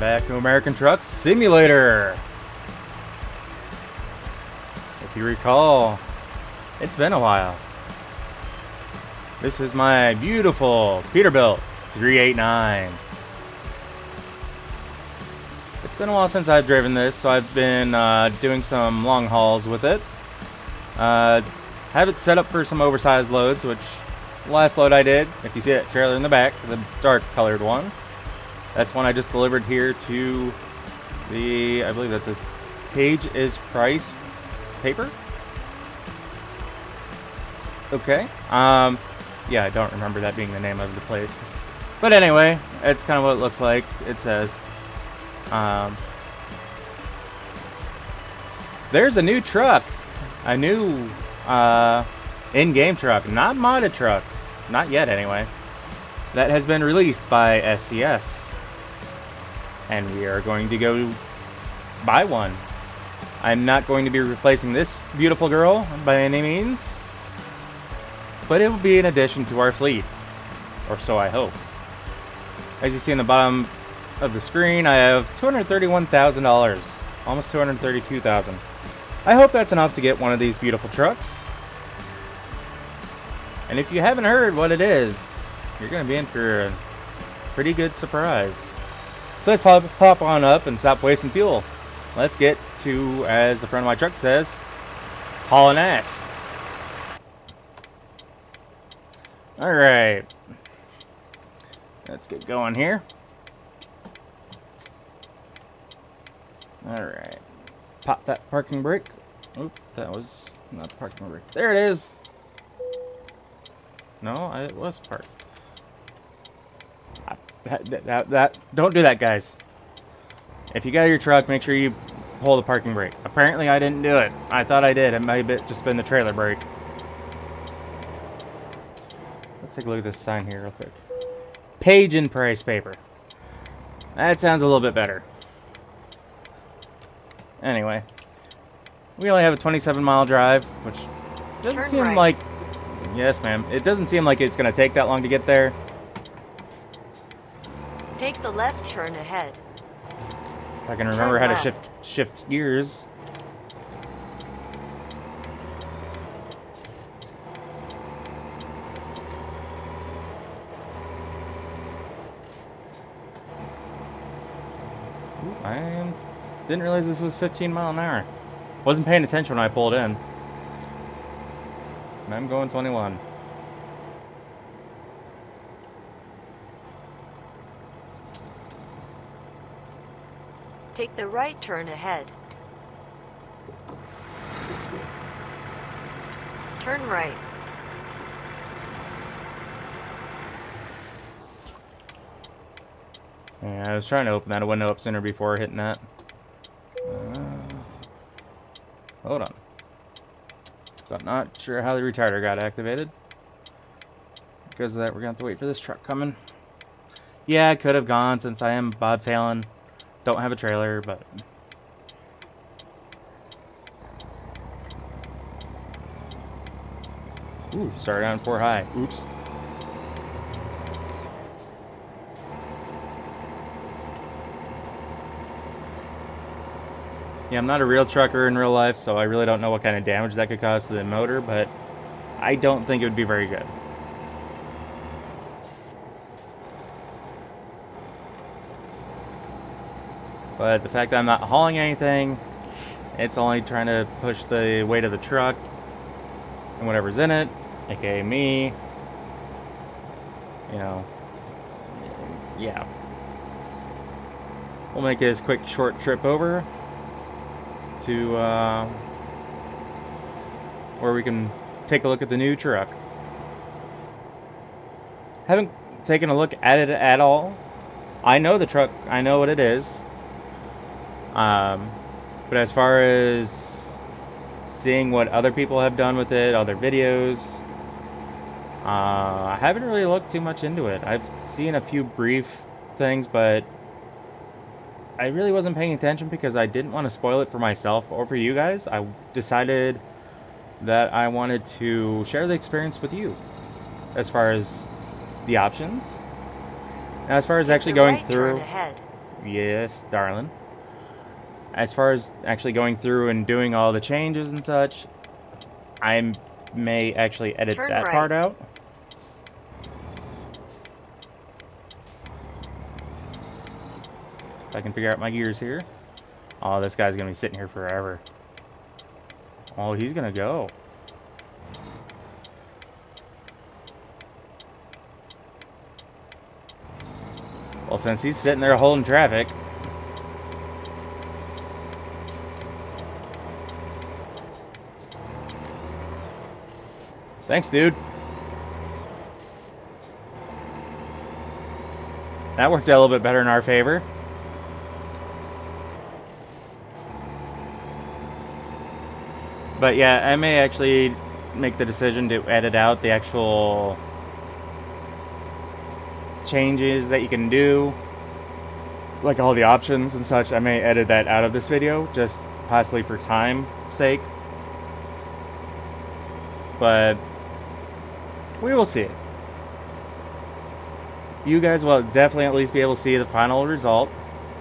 back to American Truck Simulator. If you recall, it's been a while. This is my beautiful Peterbilt 389. It's been a while since I've driven this, so I've been doing some long hauls with it. Have it set up for some oversized loads, which the last load I did, if you see that trailer in the back, the dark colored one, that's one I just delivered here to the, I believe that says Page is Price paper. Okay. Yeah, I don't remember that being the name of the place. But anyway, it's kind of what it looks like. It says, there's a new truck. A new, in-game truck. Not modded truck. Not yet, anyway. That has been released by SCS. And we are going to go buy one. I'm not going to be replacing this beautiful girl by any means, but it will be an addition to our fleet, or so I hope. As you see in the bottom of the screen, I have $231,000, almost $232,000. I hope that's enough to get one of these beautiful trucks. And if you haven't heard what it is, you're going to be in for a pretty good surprise. So let's hop on up and stop wasting fuel. Let's get to, as the front of my truck says, hauling ass. Alright. Let's get going here. Alright. Pop that parking brake. Oop, that was not the parking brake. There it is! No, it was parked. Don't do that, guys. If you got your truck, make sure you pull the parking brake. Apparently I didn't do it. I thought I did. It might have just been the trailer brake. Let's take a look at this sign here real quick. Page and Price paper. That sounds a little bit better. Anyway, we only have a 27-mile drive, which doesn't seem like... Yes, ma'am. It doesn't seem like it's going to take that long to get there. Take the left turn ahead. If I can remember how to shift gears. Ooh, I didn't realize this was 15 mile an hour. Wasn't paying attention when I pulled in. And I'm going 21. Take the right turn ahead. Turn right. Yeah, I was trying to open that window up sooner before hitting that. Hold on. But not sure how the retarder got activated. Because of that, we're going to have to wait for this truck coming. Yeah, I could have gone since I am bobtailing. Don't have a trailer, but... Ooh, started on 4 high. Oops. Yeah, I'm not a real trucker in real life, so I really don't know what kind of damage that could cause to the motor, but I don't think it would be very good. But the fact that I'm not hauling anything, it's only trying to push the weight of the truck and whatever's in it, aka me. You know, yeah. We'll make this quick short trip over to where we can take a look at the new truck. Haven't taken a look at it at all. I know the truck, I know what it is. But as far as seeing what other people have done with it, other videos, I haven't really looked too much into it. I've seen a few brief things, but I really wasn't paying attention because I didn't want to spoil it for myself or for you guys. I decided that I wanted to share the experience with you as far as the options. And as far as actually going through... Yes, darling. As far as actually going through and doing all the changes and such, I may actually edit Turn that part right. out. If I can figure out my gears here. Oh, this guy's gonna be sitting here forever. Oh, he's gonna go. Well, since he's sitting there holding traffic, thanks, dude. That worked out a little bit better in our favor. But yeah, I may actually make the decision to edit out the actual changes that you can do, like all the options and such. I may edit that out of this video, just possibly for time sake. But we will see. You guys will definitely at least be able to see the final result,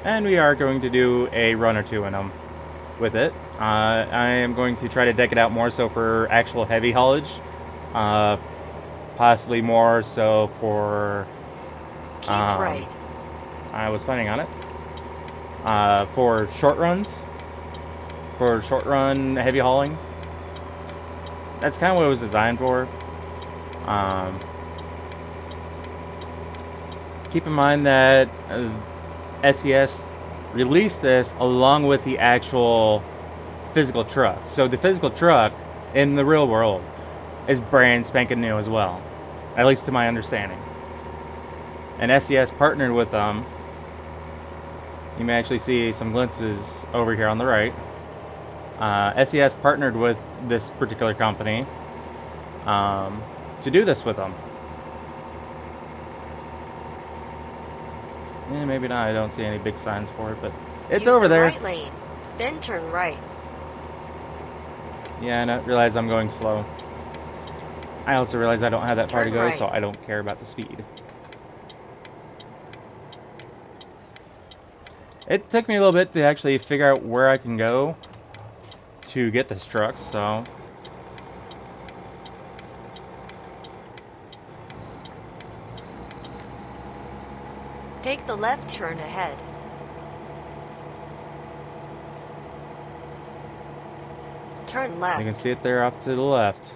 and we are going to do a run or two in them with it. I am going to try to deck it out more so for actual heavy haulage, possibly more so for Keep right. I was planning on it for short runs, for short run heavy hauling. That's kind of what it was designed for. Um, keep in mind that SES released this along with the actual physical truck. So the physical truck in the real world is brand spanking new as well, at least to my understanding. And SES partnered with them. You may actually see some glimpses over here on the right. SES partnered with this particular company to do this with them. Maybe not. I don't see any big signs for it, but it's Use over the there. right lane, then turn right. Yeah, I realize I'm going slow. I also realize I don't have that far to Turn go, right. so I don't care about the speed. It took me a little bit to actually figure out where I can go to get this truck, so... Take the left turn ahead. Turn You left. can see it there off to the left.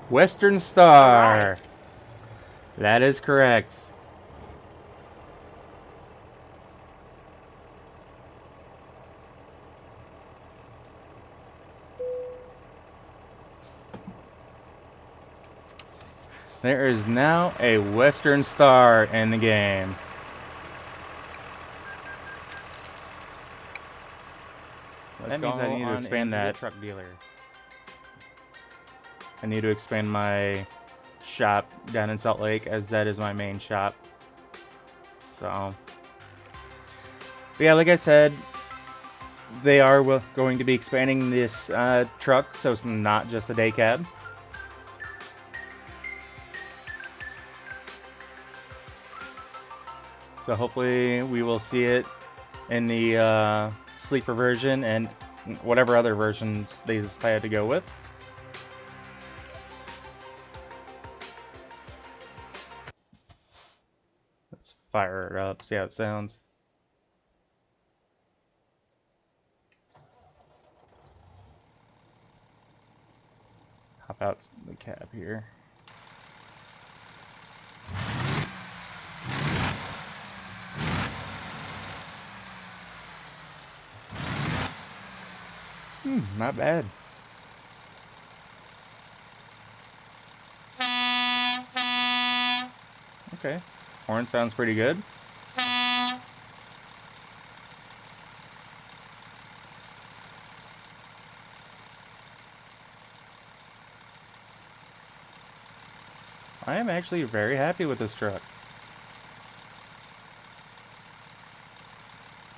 Western Star! Arrived. That is correct. There is now a Western Star in the game. That means I need to expand that truck dealer. I need to expand my shop down in Salt Lake, as that is my main shop. So, but yeah, like I said, they are going to be expanding this truck, so it's not just a day cab. So hopefully we will see it in the sleeper version and whatever other versions they decided to go with. Let's fire it up, see how it sounds. Hop out the cab here. Not bad. Okay, horn sounds pretty good. I am actually very happy with this truck.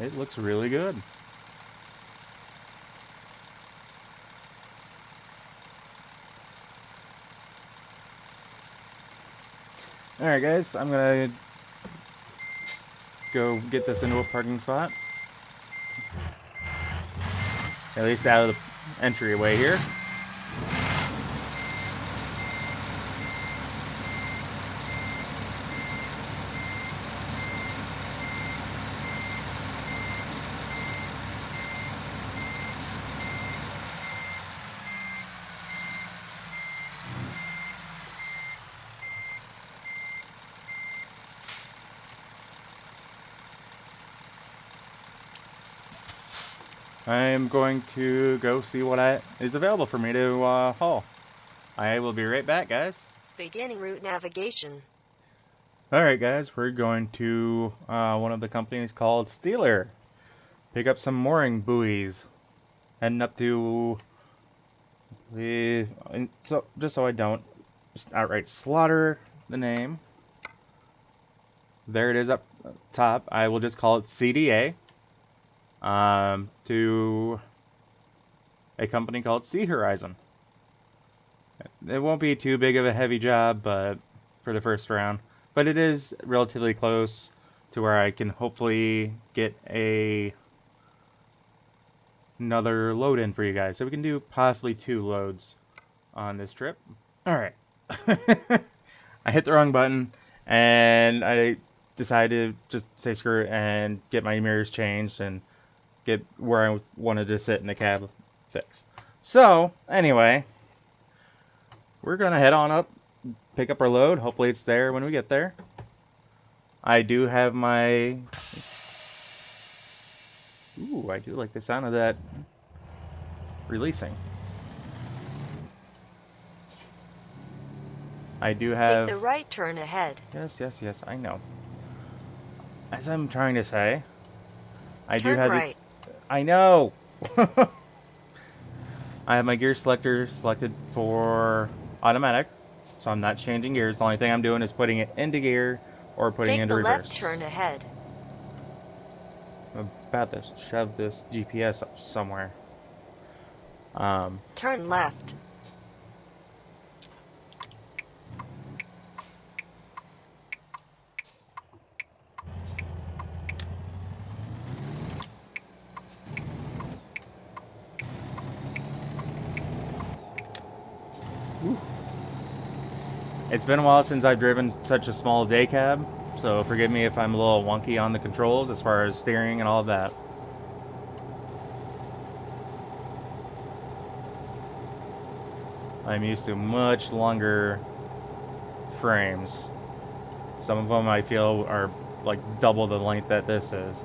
It looks really good. Alright guys, I'm gonna go get this into a parking spot. At least out of the entryway here. I'm going to go see what is available for me to haul. I will be right back, guys. Beginning route navigation. Alright guys, we're going to one of the companies called Steeler. Pick up some mooring buoys. Heading up to so just so I don't just outright slaughter the name. There it is up top. I will just call it CDA. To a company called Sea Horizon. It won't be too big of a heavy job, but for the first round. But it is relatively close to where I can hopefully get another load in for you guys. So we can do possibly 2 loads on this trip. Alright. I hit the wrong button, and I decided to just say screw it and get my mirrors changed and get where I wanted to sit in the cab fixed. So, anyway, we're going to head on up, pick up our load. Hopefully it's there when we get there. I do have my... Ooh, I do like the sound of that releasing. I do Take have... the right turn ahead. Yes, I know. As I'm trying to say, I do Turn have the... right. I know! I have my gear selector selected for automatic, so I'm not changing gears. The only thing I'm doing is putting it into gear or putting it Take into the left reverse. turn ahead. I'm about to shove this GPS up somewhere. Turn left. It's been a while since I've driven such a small day cab, so forgive me if I'm a little wonky on the controls as far as steering and all of that. I'm used to much longer frames. Some of them I feel are like double the length that this is.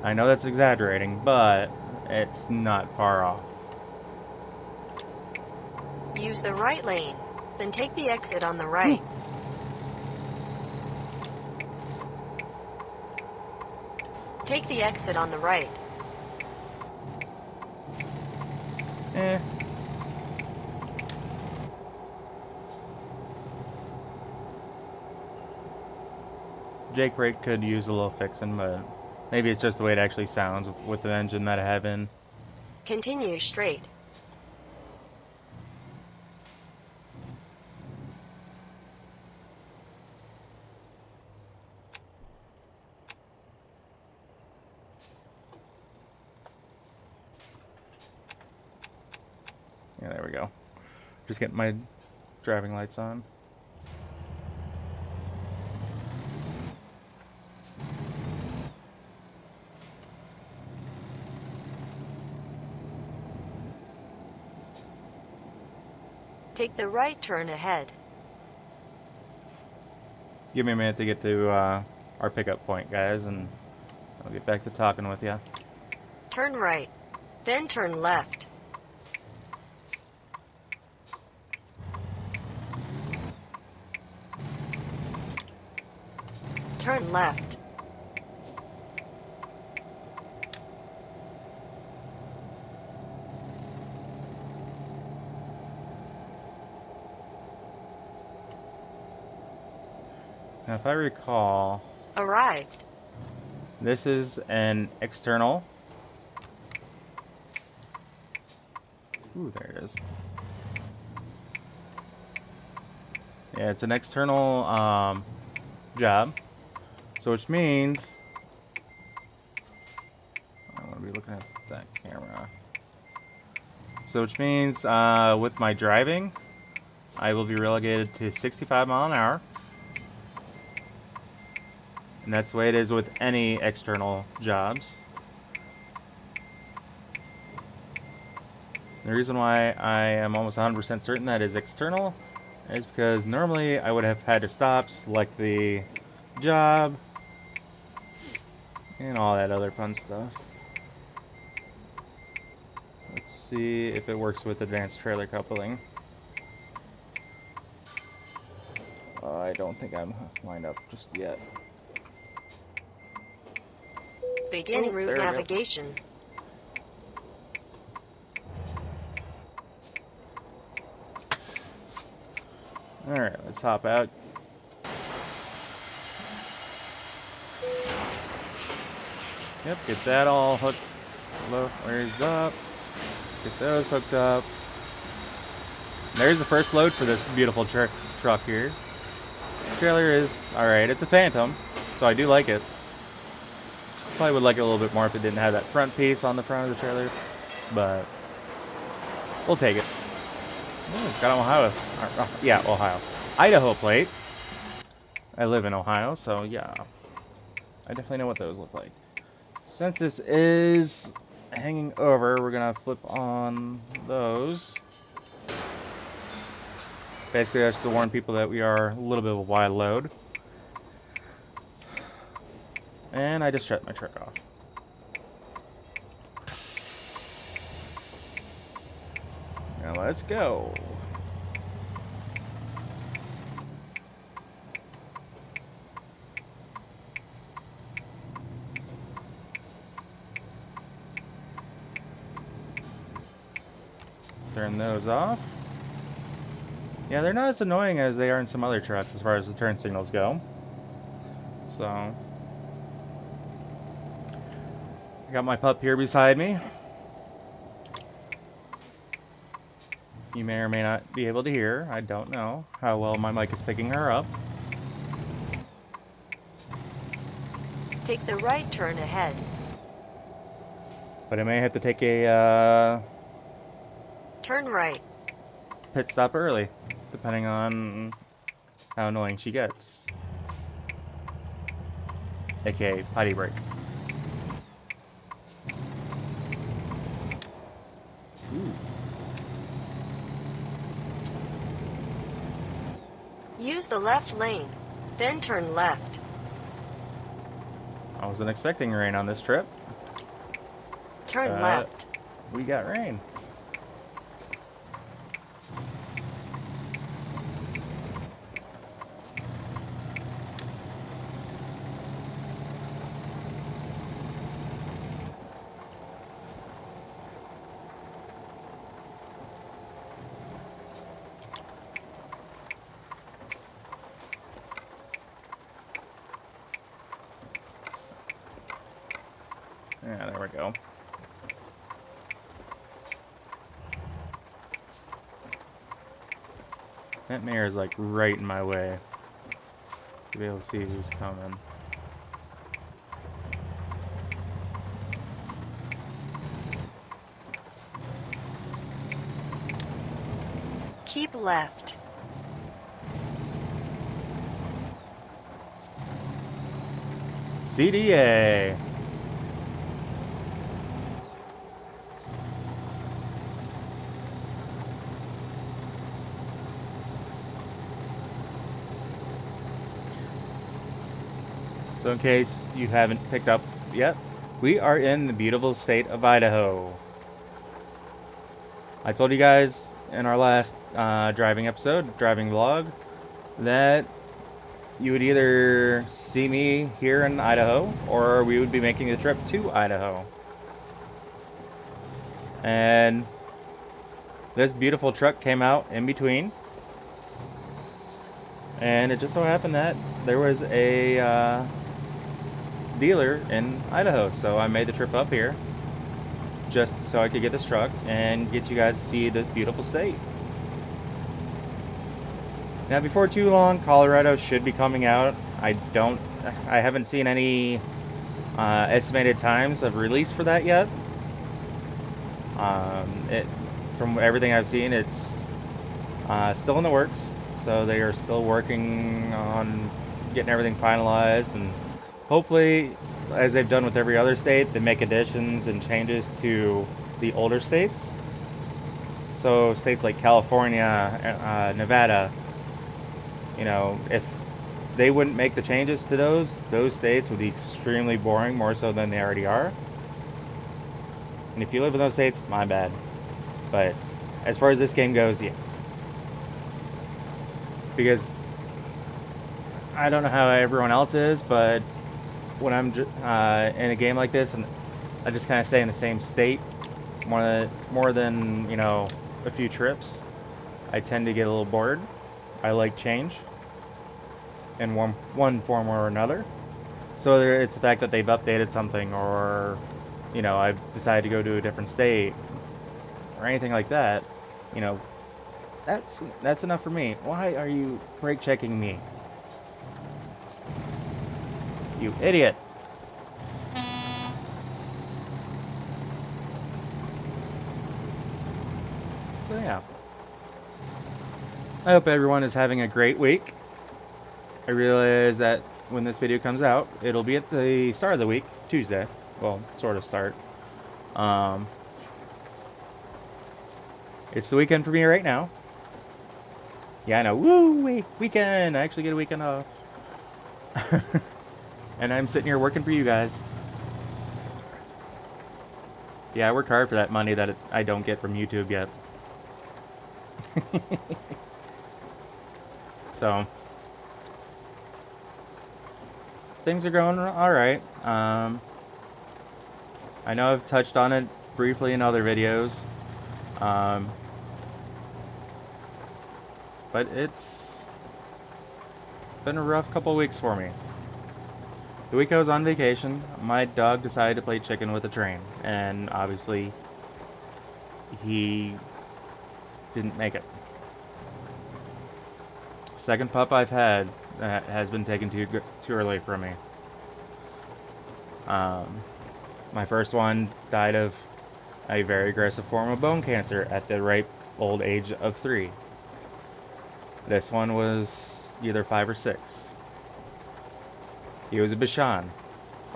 I know that's exaggerating, but it's not far off. Use the right lane. Then take the exit on the right. Take the exit on the right. Eh. Jake brake could use a little fixing, but maybe it's just the way it actually sounds with the engine that I have in. Continue straight. Yeah, there we go. Just getting my driving lights on. Take the right turn ahead. Give me a minute to get to our pickup point, guys, and I'll get back to talking with you. Turn right. Then turn left. Turn left. Now, if I recall, Arrived. This is an external. Ooh, there it is. Yeah, it's an external job. So which means I'm gonna be looking at that camera. So which means with my driving, I will be relegated to 65 mile an hour. And that's the way it is with any external jobs. The reason why I am almost 100% certain that is external is because normally I would have had to stop, select the job, and all that other fun stuff. Let's see if it works with advanced trailer coupling. I don't think I'm lined up just yet. Beginning route there we go. navigation. Alright, let's hop out. Yep, get that all hooked. Raised up. Get those hooked up. There's the first load for this beautiful truck here. The trailer is alright. It's a Phantom, so I do like it. Probably would like it a little bit more if it didn't have that front piece on the front of the trailer, but we'll take it. Ooh, it's got an Ohio. Yeah, Ohio. Idaho plate. I live in Ohio, so yeah. I definitely know what those look like. Since this is hanging over, we're gonna flip on those. Basically, that's to warn people that we are a little bit of a wide load. And I just shut my truck off. Now let's go. Turn those off. Yeah, they're not as annoying as they are in some other trucks as far as the turn signals go. So, I got my pup here beside me. You may or may not be able to hear. I don't know how well my mic is picking her up. Take the right turn ahead. But I may have to take a Turn right. pit stop early, depending on how annoying she gets. AKA potty break. Ooh. Use the left lane, then turn left. I wasn't expecting rain on this trip. Turn left. We got rain. Yeah, there we go. That mirror is like right in my way to be able to see who's coming. Keep left. CDA. So in case you haven't picked up yet, we are in the beautiful state of Idaho. I told you guys in our last driving episode, driving vlog, that you would either see me here in Idaho, or we would be making the trip to Idaho. And this beautiful truck came out in between. And it just so happened that there was a dealer in Idaho, so I made the trip up here just so I could get this truck and get you guys to see this beautiful state. Now, before too long, Colorado should be coming out. I haven't seen any estimated times of release for that yet. From everything I've seen, it's still in the works, so they are still working on getting everything finalized, and hopefully, as they've done with every other state, they make additions and changes to the older states. So states like California, Nevada, if they wouldn't make the changes to those states would be extremely boring, more so than they already are. And if you live in those states, my bad. But as far as this game goes, yeah. Because I don't know how everyone else is, but when I'm in a game like this and I just kind of stay in the same state more than a few trips, I tend to get a little bored. I like change in one form or another. So whether it's the fact that they've updated something, or I've decided to go to a different state, or anything like that, you know, that's enough for me. Why are you brake checking me? You idiot. So yeah. I hope everyone is having a great week. I realize that when this video comes out, it'll be at the start of the week, Tuesday. Well, sort of start. Um, it's the weekend for me right now. Yeah, I know. Woo! Weekend! I actually get a weekend off. And I'm sitting here working for you guys. Yeah, I work hard for that money that I don't get from YouTube yet. So, things are going alright. I know I've touched on it briefly in other videos. Um, but it's been a rough couple of weeks for me. The week I was on vacation, my dog decided to play chicken with a train, and obviously he didn't make it. Second pup I've had that has been taken too early from me. My first one died of a very aggressive form of bone cancer at the ripe old age of 3. This one was either 5 or 6. He was a Bichon,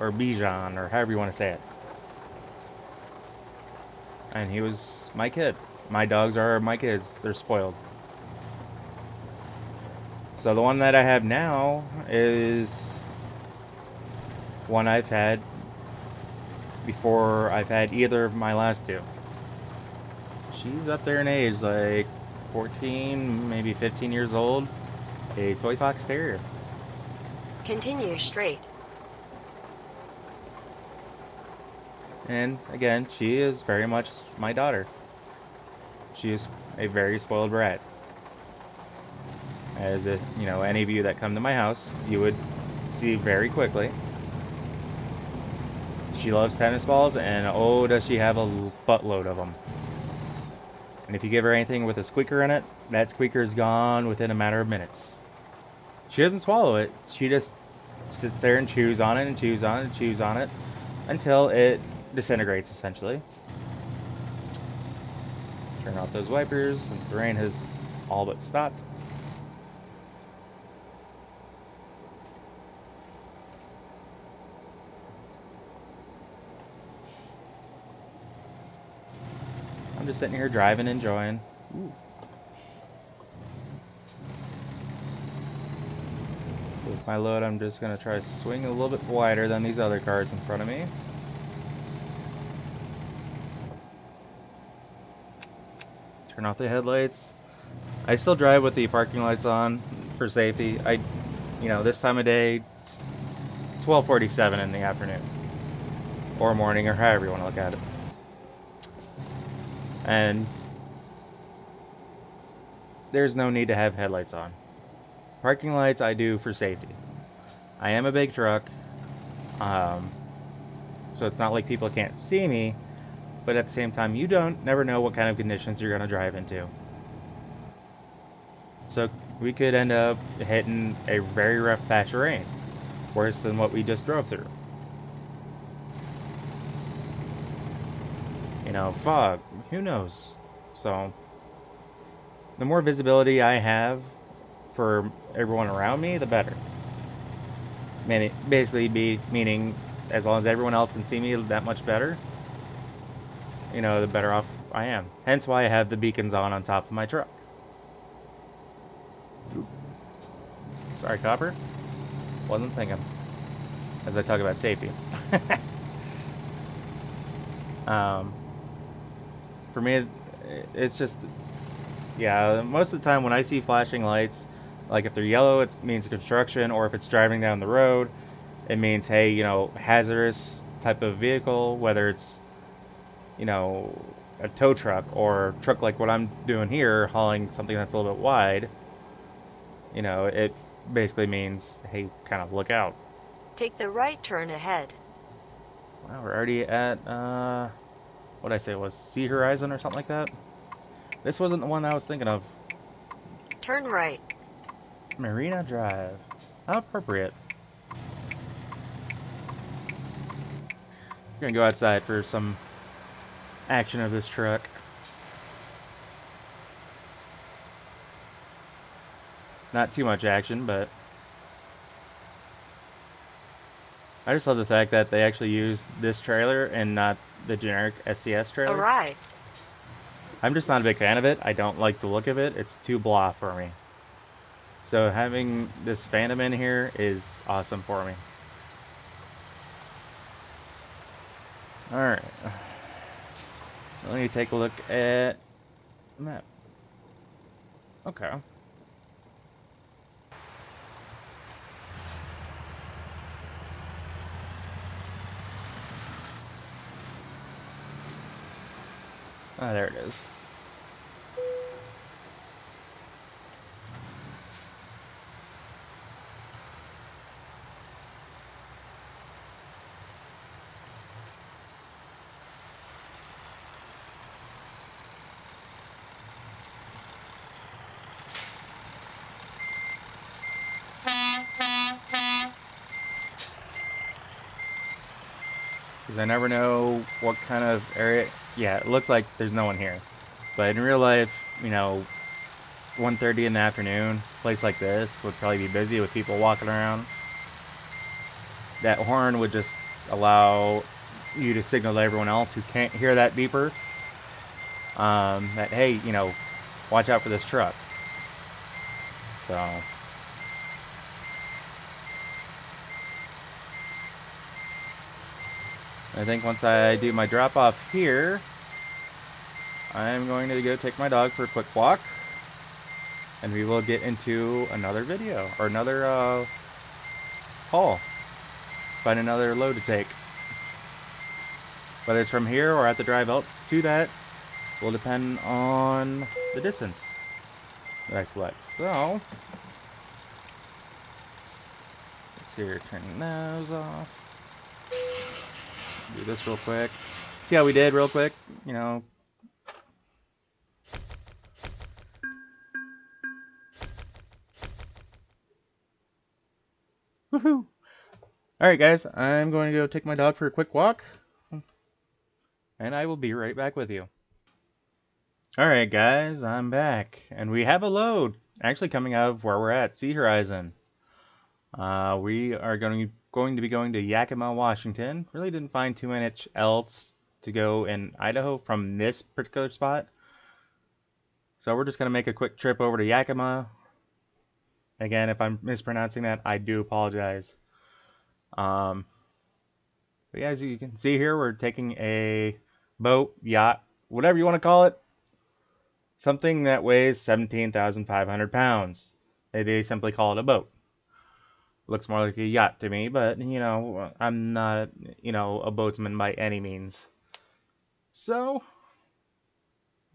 or Bichon, or however you want to say it. And he was my kid. My dogs are my kids. They're spoiled. So the one that I have now is one I've had before I've had either of my last two. She's up there in age, like 14, maybe 15 years old. A toy fox terrier. Continue straight. And again, she is very much my daughter. She is a very spoiled brat. As if, any of you that come to my house, you would see very quickly. She loves tennis balls, and oh, does she have a buttload of them. And if you give her anything with a squeaker in it, that squeaker is gone within a matter of minutes. She doesn't swallow it. She just sits there and chews on it and chews on it and chews on it until it disintegrates, essentially. Turn off those wipers since the rain has all but stopped. I'm just sitting here driving, enjoying. Ooh. With my load, I'm just going to try to swing a little bit wider than these other cars in front of me. Turn off the headlights. I still drive with the parking lights on for safety. This time of day, it's 12:47 in the afternoon. Or morning, or however you want to look at it. And there's no need to have headlights on. Parking lights I do for safety. I am a big truck. Um, so it's not like people can't see me, but at the same time, you don't never know what kind of conditions you're gonna drive into. So we could end up hitting a very rough patch of rain, worse than what we just drove through. You know, fog, who knows? So the more visibility I have for everyone around me, the better. Basically, meaning as long as everyone else can see me that much better, you know, the better off I am. Hence why I have the beacons on top of my truck. Oop. Sorry, Copper. Wasn't thinking. As I talk about safety. um, for me, it's just, yeah, most of the time when I see flashing lights, like if they're yellow, it means construction, or if it's driving down the road, it means, hey, you know, hazardous type of vehicle, whether it's, you know, a tow truck or truck like what I'm doing here, hauling something that's a little bit wide, you know, it basically means, hey, kind of look out. Take the right turn ahead. Wow, we're already at, what I say was Sea Horizon or something like that. This wasn't the one I was thinking of. Turn right. Marina Drive. How appropriate. We're gonna go outside for some action of this truck. Not too much action, but I just love the fact that they actually use this trailer and not the generic SCS trailer. Arrived. I'm just not a big fan of it. I don't like the look of it. It's too blah for me. So having this Phantom in here is awesome for me. Alright. Let me take a look at the map. Okay. Ah, there it is. Because I never know what kind of area. Yeah, it looks like there's no one here. But in real life, you know, 1:30 in the afternoon, a place like this would probably be busy with people walking around. That horn would just allow you to signal to everyone else who can't hear that beeper that, hey, you know, watch out for this truck. So, I think once I do my drop off here, I'm going to go take my dog for a quick walk. And we will get into another video, or another haul. Find another load to take. Whether it's from here or at the drive out to that will depend on the distance that I select. So, let's see here, turning those off. Do this real quick. See how we did real quick, you know. Woohoo! Alright guys, I'm going to go take my dog for a quick walk. And I will be right back with you. Alright guys, I'm back. And we have a load actually coming out of where we're at, Sea Horizon. We are going to be going to Yakima, Washington. Really didn't find too much else to go in Idaho from this particular spot. So we're just going to make a quick trip over to Yakima. Again, if I'm mispronouncing that, I do apologize. But yeah, as you can see here, we're taking a boat, yacht, whatever you want to call it. Something that weighs 17,500 pounds. They simply call it a boat. Looks more like a yacht to me, but, you know, I'm not, you know, a boatsman by any means. So,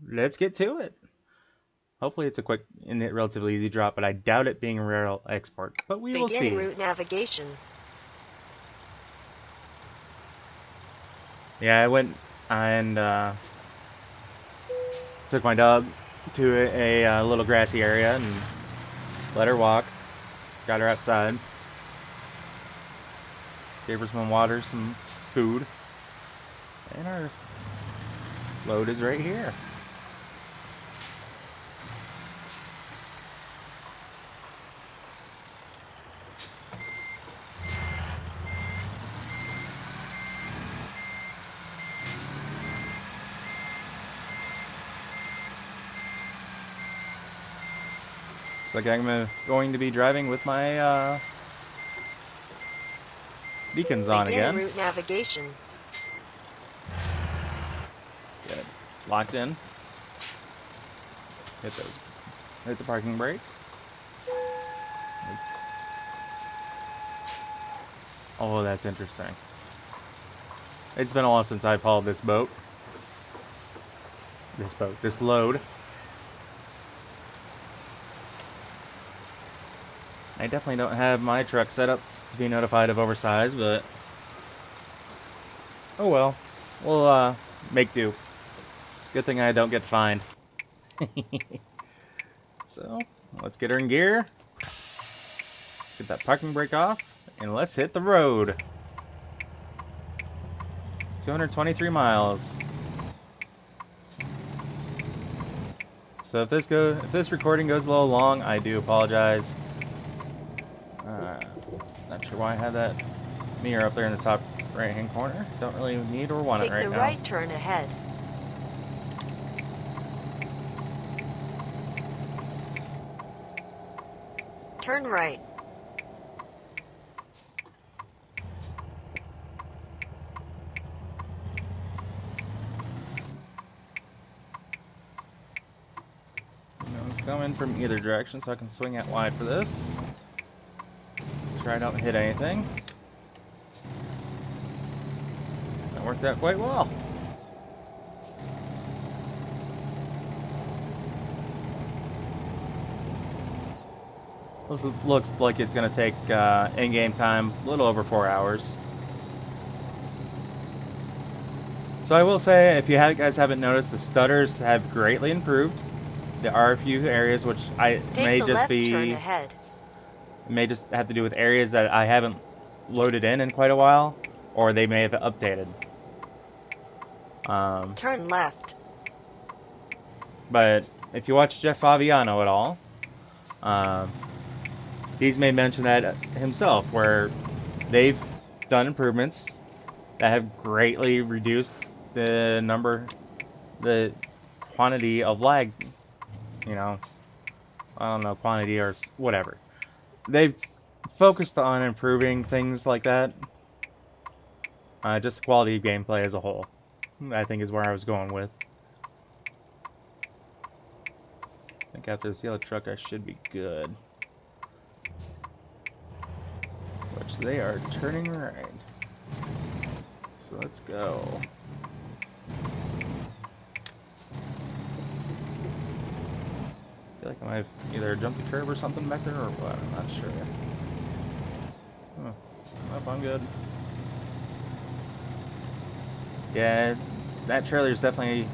let's get to it. Hopefully it's a quick and relatively easy drop, but I doubt it being a rail export. But we will Begin see. route navigation. Yeah, I went and took my dog to a little grassy area and let her walk. Got her outside. Gave her some water, some food. And our load is right here. Looks like I'm going to be driving with my beacons on Begin again. route navigation. Good. It's locked in. Hit those. Hit the parking brake. It's, oh, that's interesting. It's been a while since I've hauled this boat. This load. I definitely don't have my truck set up to be notified of oversized, but oh well. We'll make do. Good thing I don't get fined. So, let's get her in gear. Get that parking brake off, and let's hit the road. 223 miles. So if this recording goes a little long, I do apologize. Not sure why I had that mirror up there in the top right-hand corner. Don't really need or want it Take right the now. right turn ahead. Turn right. It's coming from either direction, so I can swing out wide for this. Try I don't hit anything. That worked out quite well. This looks like it's going to take in-game time a little over 4 hours. So I will say, if you guys haven't noticed, the stutters have greatly improved. There are a few areas which Take the left turn ahead. it may just have to do with areas that I haven't loaded in quite a while, or they may have updated. Turn left. But if you watch Jeff Favignano at all, he's made mention that himself, where they've done improvements that have greatly reduced the quantity of lag. You know, I don't know, quantity or whatever. They've focused on improving things like that. Just the quality of gameplay as a whole, I think, is where I was going with. I think after this yellow truck, I should be good. Which they are turning right. So let's go. I feel like I might have either jumped the curb or something back there or what. I'm not sure. Oh, nope, I'm good. Yeah, that trailer is definitely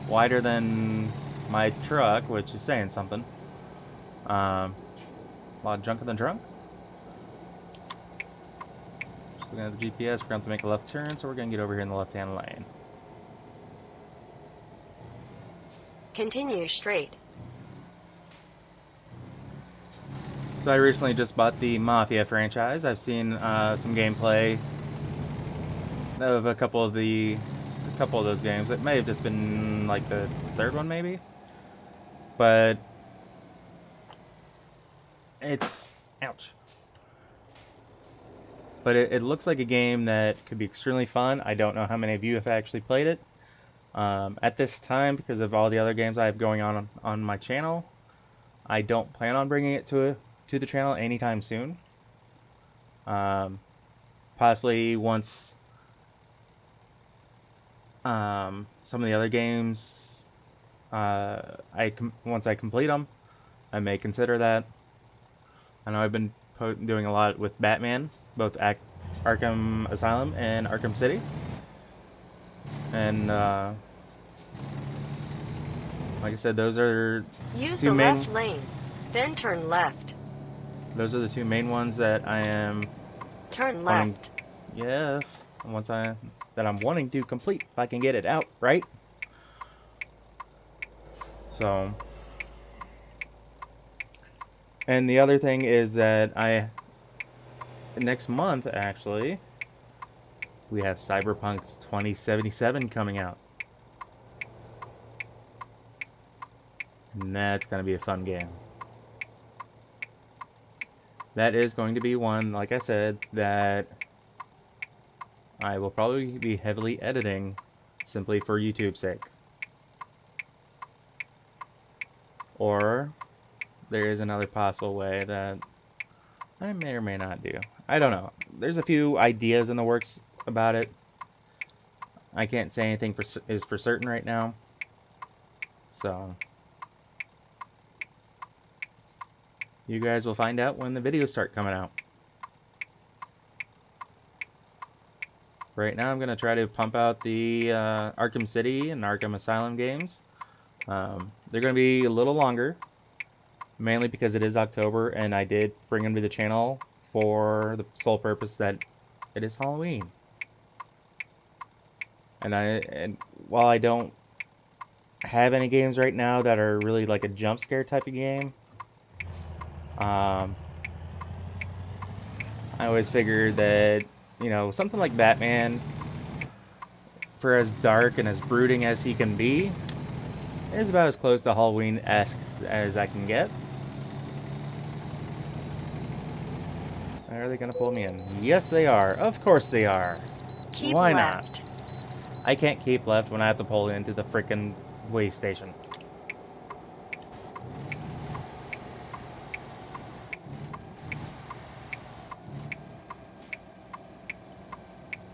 wider than my truck, which is saying something. A lot of junk in the trunk. Just looking at the GPS, we're going to have to make a left turn, so we're going to get over here in the left-hand lane. Continue straight. So I recently just bought the Mafia franchise. I've seen some gameplay of a couple of those games. It may have just been like the third one, maybe. But it's ouch. But it looks like a game that could be extremely fun. I don't know how many of you have actually played it. At this time, because of all the other games I have going on my channel, I don't plan on bringing it to the channel anytime soon. Possibly once some of the other games, once I complete them, I may consider that. I know I've been doing a lot with Batman, both Arkham Asylum and Arkham City. And like I said, those are Use two the main. left lane, then turn left. Those are the two main ones that I am Turn wanting. left. Yes, that I'm wanting to complete if I can get it out right. So, and the other thing is that next month actually we have Cyberpunk 2077 coming out, and that's going to be a fun game. That is going to be one, like I said, that I will probably be heavily editing simply for YouTube's sake. Or there is another possible way that I may or may not do. I don't know. There's a few ideas in the works about it. I can't say anything is for certain right now. So you guys will find out when the videos start coming out. Right now I'm going to try to pump out the Arkham City and Arkham Asylum games. They're going to be a little longer, mainly because it is October and I did bring them to the channel for the sole purpose that it is Halloween. And while I don't have any games right now that are really like a jump scare type of game, I always figured that, you know, something like Batman, for as dark and as brooding as he can be, is about as close to Halloween-esque as I can get. Are they gonna pull me in? Yes, they are. Of course they are. Keep Why not? left. I can't keep left when I have to pull into the frickin' way station.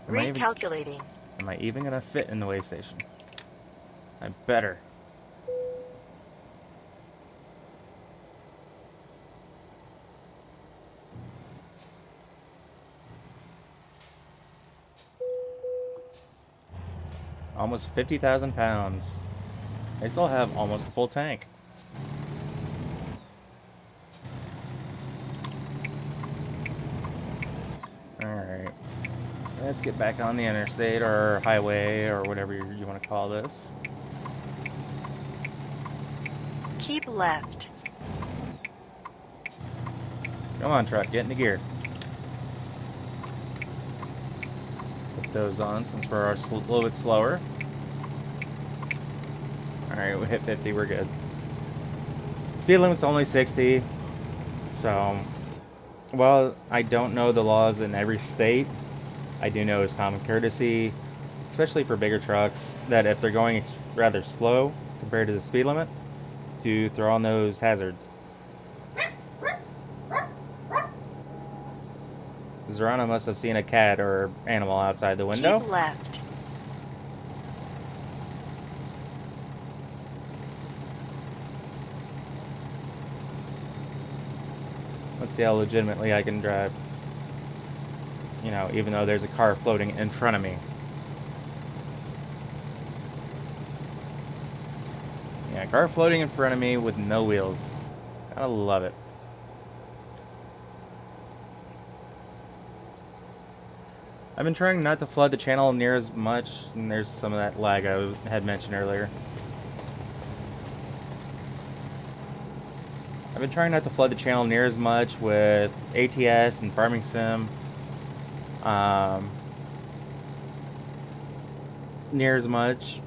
Recalculating. Am I even gonna fit in the way station? I better. Almost 50,000 pounds. I still have almost a full tank. Alright. Let's get back on the interstate or highway or whatever you want to call this. Keep left. Come on, truck, get into gear. Put those on since we're a little bit slower. Alright, we hit 50, we're good. Speed limit's only 60, so while I don't know the laws in every state, I do know it's common courtesy, especially for bigger trucks, that if they're going rather slow compared to the speed limit, to throw on those hazards. Zorana must have seen a cat or animal outside the window. Keep left. Let's see how legitimately I can drive. You know, even though there's a car floating in front of me. Yeah, car floating in front of me with no wheels. Gotta love it. I've been trying not to flood the channel near as much, and there's some of that lag I had mentioned earlier. I've been trying not to flood the channel near as much with ATS and Farming Sim. Near as much,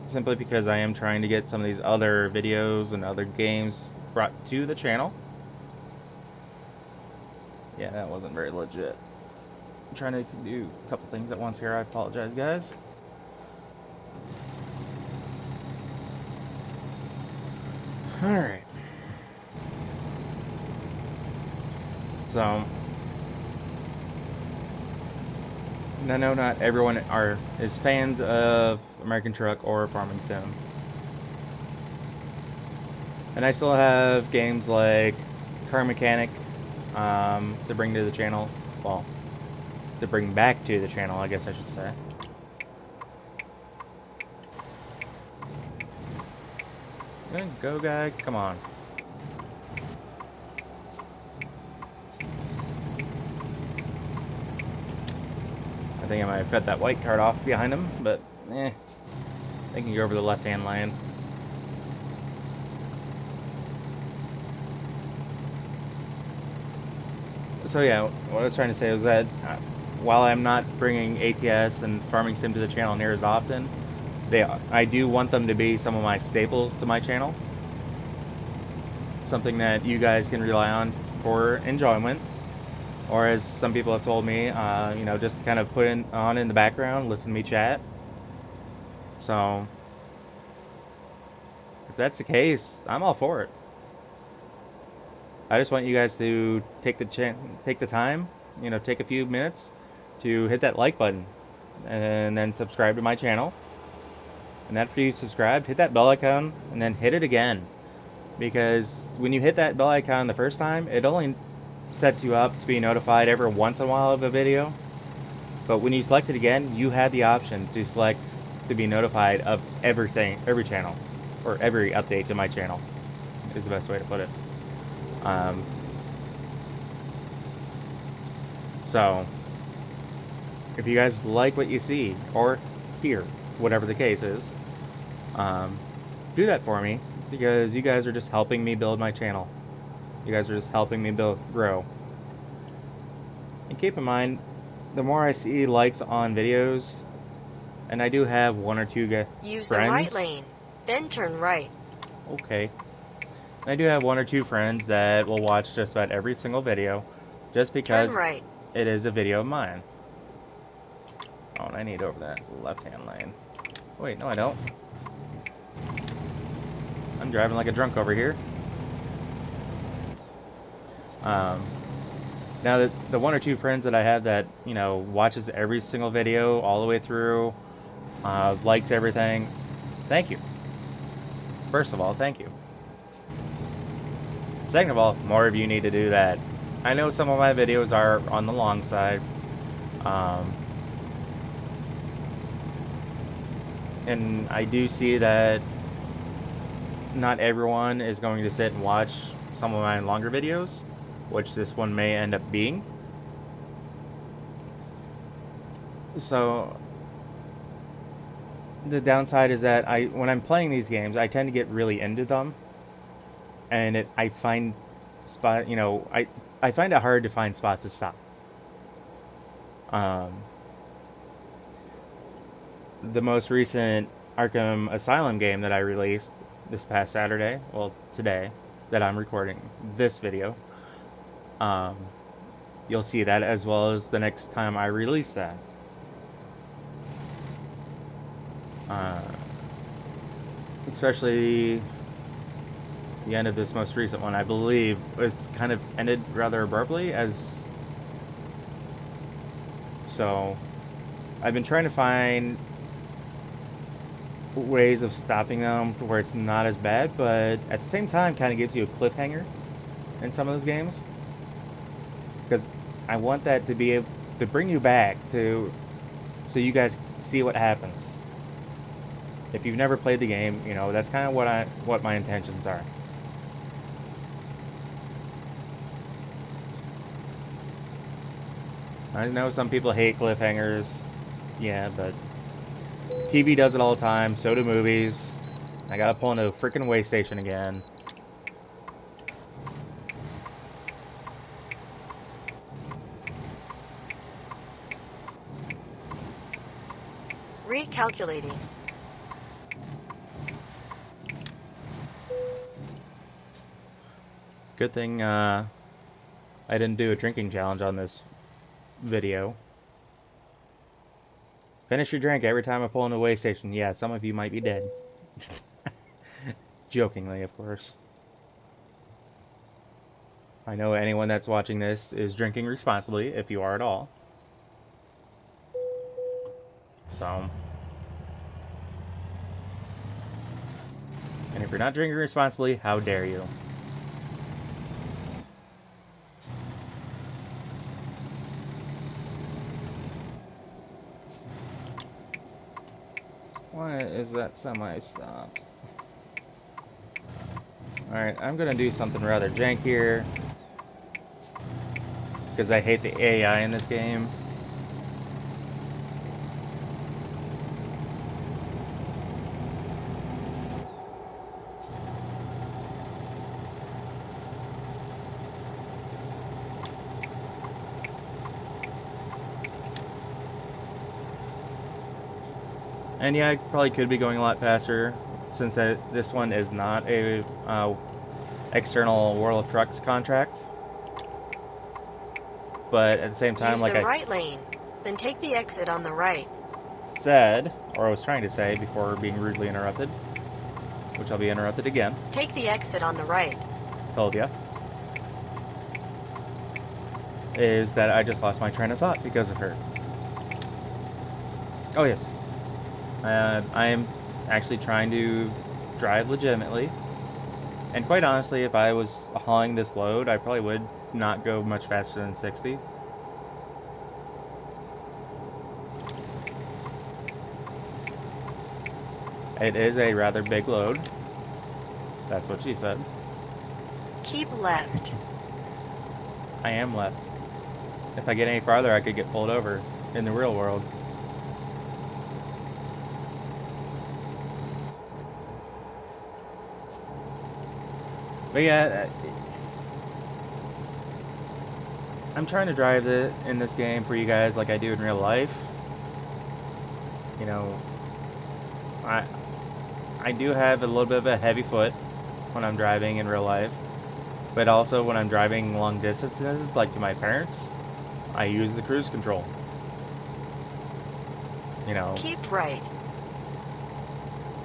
simply because I am trying to get some of these other videos and other games brought to the channel. Yeah, that wasn't very legit. I'm trying to do a couple things at once here. I apologize, guys. Alright. So, I know not everyone is fans of American Truck or Farming Sim. And I still have games like Car Mechanic to bring to the channel. Well, to bring back to the channel, I guess I should say. Go, guy. Come on. I think I might have cut that white card off behind him, but they can go over the left-hand lane. So yeah, what I was trying to say was that while I'm not bringing ATS and Farming Sim to the channel near as often, I do want them to be some of my staples to my channel. Something that you guys can rely on for enjoyment, or as some people have told me, you know, just kind of put on in the background, listen to me chat. So if that's the case, I'm all for it. I just want you guys to take the time, you know, take a few minutes to hit that like button, and then subscribe to my channel. And after you subscribe, hit that bell icon, and then hit it again. Because when you hit that bell icon the first time, it only sets you up to be notified every once in a while of a video. But when you select it again, you have the option to select to be notified of everything, every channel, or every update to my channel, is the best way to put it. Um, so, if you guys like what you see, or hear, whatever the case is, um, do that for me, because you guys are just helping me build my channel. You guys are just helping me grow. And keep in mind, the more I see likes on videos, and I do have one or two Use the right friends. lane, then turn right. Okay. I do have one or two friends that will watch just about every single video, just Turn because right. it is a video of mine. Oh, and I need over that left-hand lane. Wait, no I don't. I'm driving like a drunk over here. Um, Now that the one or two friends that I have that, you know, watches every single video all the way through, likes everything, thank you. First of all, thank you. Second of all, more of you need to do that. I know some of my videos are on the long side, um, and I do see that not everyone is going to sit and watch some of my longer videos, which this one may end up being. So the downside is that when I'm playing these games, I tend to get really into them, and I find you know, I find it hard to find spots to stop. Um, the most recent Arkham Asylum game that I released this past Saturday, well, today, that I'm recording this video, um, you'll see that as well as the next time I release that. Uh, Especially the end of this most recent one, I believe, it's kind of ended rather abruptly, as so I've been trying to find ways of stopping them to where it's not as bad, but at the same time, kind of gives you a cliffhanger in some of those games, because I want that to be able to bring you back to so you guys see what happens. If you've never played the game, you know that's kind of what my intentions are. I know some people hate cliffhangers, yeah, but TV does it all the time. So do movies. I gotta pull into a freaking way station again. Recalculating. Good thing I didn't do a drinking challenge on this video. Finish your drink every time I pull into a way station. Yeah, some of you might be dead. Jokingly, of course. I know anyone that's watching this is drinking responsibly, if you are at all. So, and if you're not drinking responsibly, how dare you? Why is that semi stopped? Alright, I'm gonna do something rather jank here. Because I hate the AI in this game. And yeah, I probably could be going a lot faster since this one is not a external World of Trucks contract. But at the same time, Use like the I right lane, then take the exit on the right. said, or I was trying to say before being rudely interrupted, which I'll be interrupted again. Take the exit on the right. Told ya. Is that I just lost my train of thought because of her. Oh yes. I am actually trying to drive legitimately. And quite honestly, if I was hauling this load, I probably would not go much faster than 60. It is a rather big load. That's what she said. Keep left. I am left. If I get any farther, I could get pulled over in the real world. But yeah, I'm trying to drive it in this game for you guys like I do in real life. You know, I I do have a little bit of a heavy foot when I'm driving in real life, but also when I'm driving long distances, like to my parents, I use the cruise control. You know, Keep right.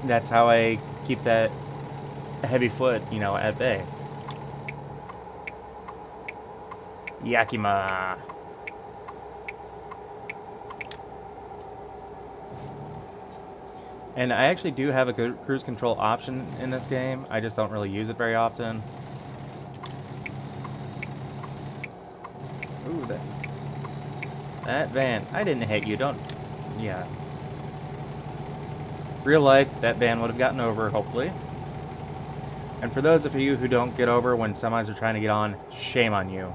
that's how I keep that heavy foot, at bay. Yakima. And I actually do have a good cruise control option in this game. I just don't really use it very often. Ooh, that van. I didn't hit you, don't... Yeah. Real life, that van would have gotten over, hopefully. And for those of you who don't get over when semis are trying to get on, shame on you.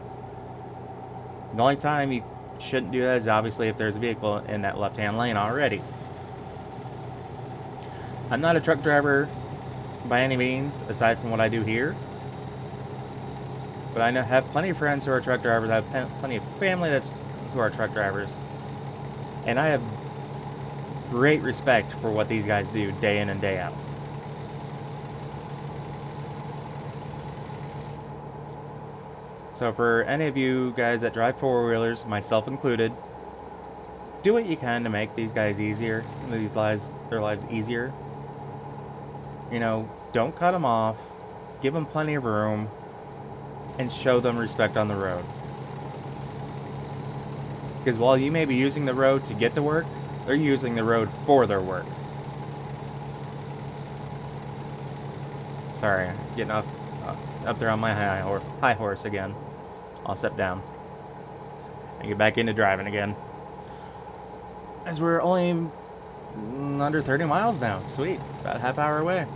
The only time you shouldn't do that is obviously if there's a vehicle in that left-hand lane already. I'm not a truck driver by any means, aside from what I do here. But I have plenty of friends who are truck drivers. I have plenty of family who are truck drivers. And I have great respect for what these guys do day in and day out. So for any of you guys that drive four-wheelers, myself included, do what you can to make these guys easier, their lives easier. Don't cut them off, give them plenty of room, and show them respect on the road. Because while you may be using the road to get to work, they're using the road for their work. Sorry, getting up there on my high horse again. I'll step down and get back into driving again. As we're only under 30 miles now. Sweet, about a half hour away.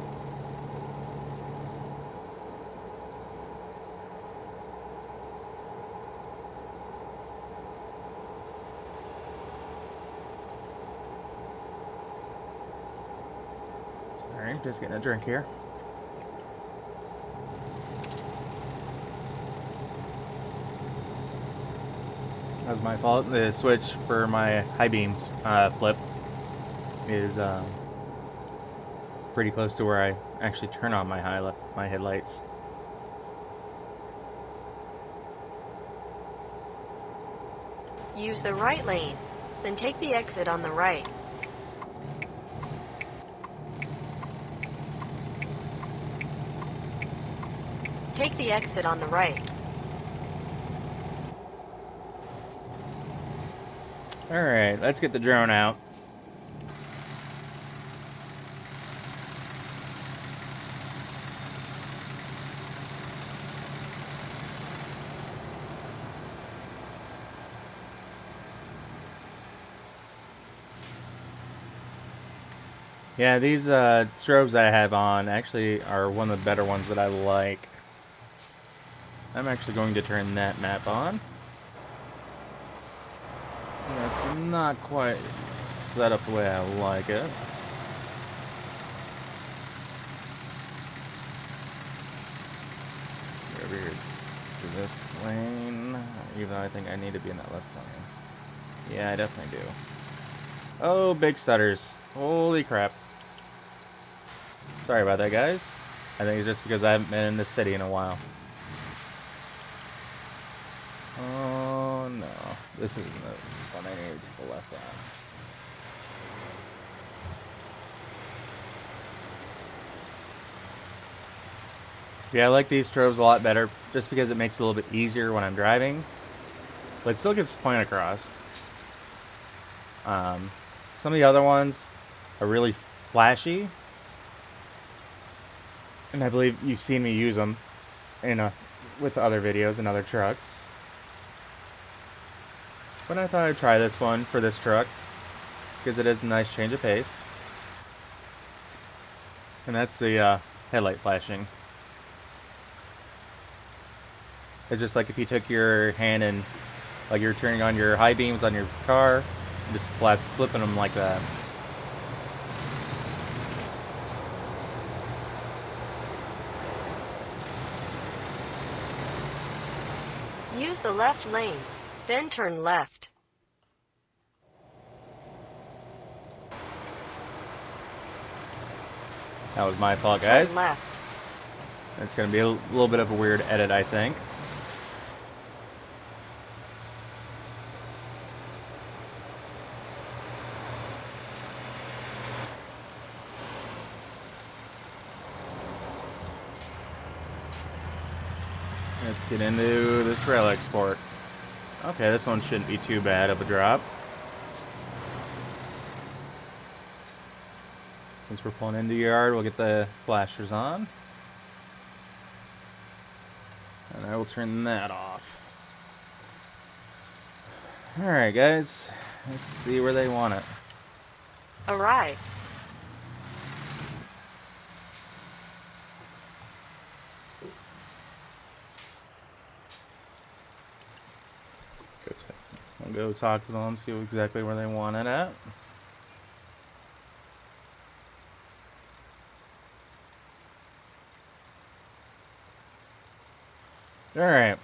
Sorry, just getting a drink here. That was my fault. The switch for my high beams flip is pretty close to where I actually turn on my headlights. Use the right lane, then take the exit on the right. Take the exit on the right. Alright, let's get the drone out. Yeah, these strobes I have on actually are one of the better ones that I like. I'm actually going to turn that map on. That's not quite set up the way I like it. Get over here to this lane, even though I think I need to be in that left lane. Yeah, I definitely do. Oh, big stutters. Holy crap. Sorry about that, guys. I think it's just because I haven't been in the city in a while. Oh, no. This isn't the one I need to the left on. Yeah, I like these strobes a lot better, just because it makes it a little bit easier when I'm driving. But it still gets the point across. Some of the other ones are really flashy. And I believe you've seen me use them with other videos and other trucks. But I thought I'd try this one for this truck, because it is a nice change of pace. And that's the headlight flashing. It's just like if you took your hand and, like, you're turning on your high beams on your car, and just flipping them like that. Use the left lane, then turn left. That was my fault, guys. Turn left. It's going to be a little bit of a weird edit, I think. Let's get into this rail export. Okay, this one shouldn't be too bad of a drop. Since we're pulling into yard, we'll get the flashers on. And I will turn that off. Alright, guys. Let's see where they want it. Arrive. I'll go talk to them, see exactly where they want it at. Alright.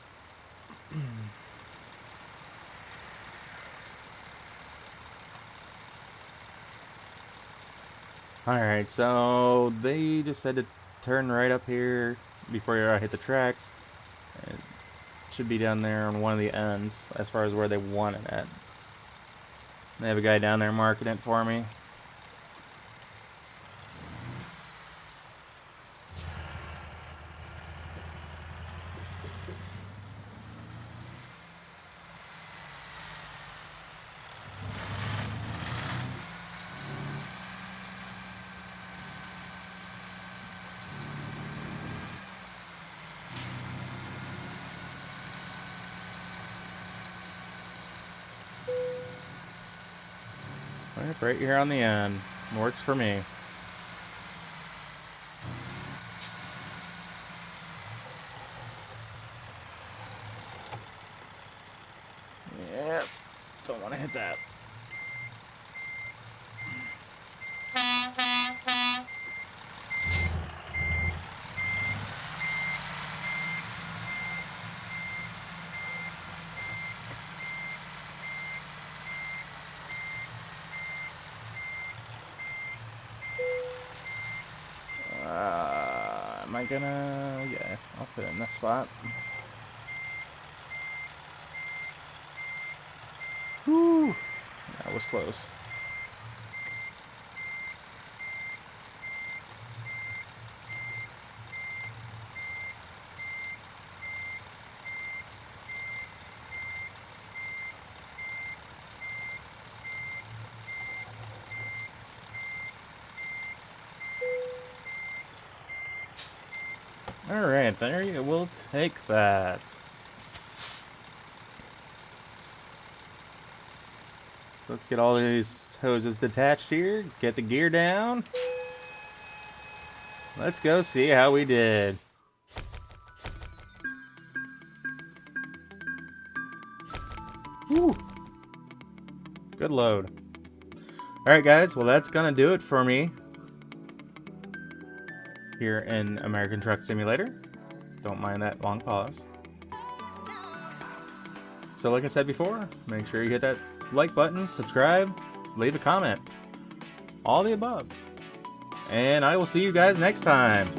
Alright, so they just said to turn right up here before you hit the tracks. It should be down there on one of the ends as far as where they want it at. They have a guy down there marking it for me. Yep, right here on the end. Works for me. Yep. Don't want to hit that. Am I gonna... Yeah, I'll put it in this spot. Whew. That was close. Alright, there you go. We'll take that. Let's get all these Hoses detached here. Get the gear down. Let's go see how we did. Woo. Good load. Alright guys, well that's gonna do it for me here in American Truck Simulator. Don't mind that long pause. So like I said before, make sure you hit that like button, subscribe, leave a comment. All the above. And I will see you guys next time.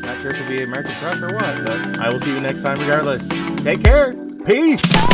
Not sure if it'll be American Truck or what, but I will see you next time regardless. Take care. Peace.